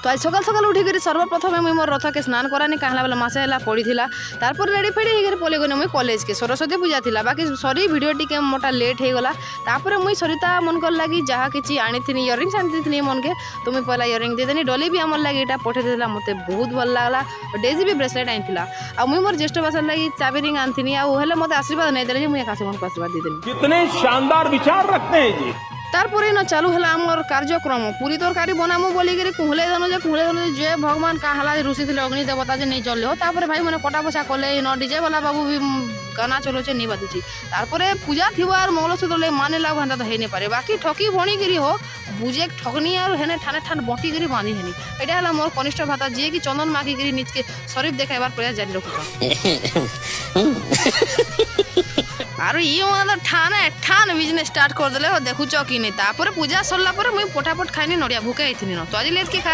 তো আজ সকাল সকাল উঠিকি সর্বপ্রথমে মুই মোর রথকে স্নান করানি কাহলা বেলা মাসে হেলা পড়িলা তারপরে রেডি ফেডি হয়ে পলে গলি মুই কলেজকে সরস্বতী পূজা লা বাকি সরি ভিডিও টিকে মোটা লেট হয়ে গলা তারপরে মুই সরিতা মনকর লাগি যাহা কিছু আনিথিনি ইয়ারিংস আনিথিনি মনকে তুমি পয়লা ইয়ারিং দেদেনি ডলি বি আমার লাগি এটা পঠে দেলা মতে বহুত ভাল লাগলা ডেজি বি ব্রেসলেট আনিলা আর মুই মোর জ্যেষ্ঠ বাসার লাগি চাবি রিং আনথিনি আর হেলে মতে আশীর্বাদ নাই দেলে যে মুই কাছে মনকে আশীর্বাদ দিদেনি। कितने शानदार विचार रखते हैं जी। তারপরে না চালু হলা আমার কার্যক্রম পুরী তরকারি বনামু বলিকি কুহলে জানো যে ভগবান কাহলা ঋষি লে অগ্নি দেবতা যে নেই চললে তারপরে ভাই মানে কটা পয়সা কলে ন ডিজে বালা বাবু বি গানা চলছে নি বাজুছি তারপরে পূজা থিব আর মঙ্গলসূত্র লে মানে লাগ ভান্তা তো হয়ে পারে বাকি ঠকি ভণিগিরি হো বুঝে ঠকনি আর হেনে ঠানে ঠান বটিগিরি বাঁধি হেনি এটা হল মোর কনিষ্ঠ ভাতা যে কি চন্দন মাখিগিরি নিজকে শরীফ দেখাইবার প্রয়াস জারি রাখুক আর মানে ঠান বিজনেস স্টার্ট করে দেলে দেখুছ কি নেই তারপরে পূজা সরলা পরে মুই পটাপট খাইনি নড়িয়া ভুকে আইথিনি ন তো আজ লেট কি খা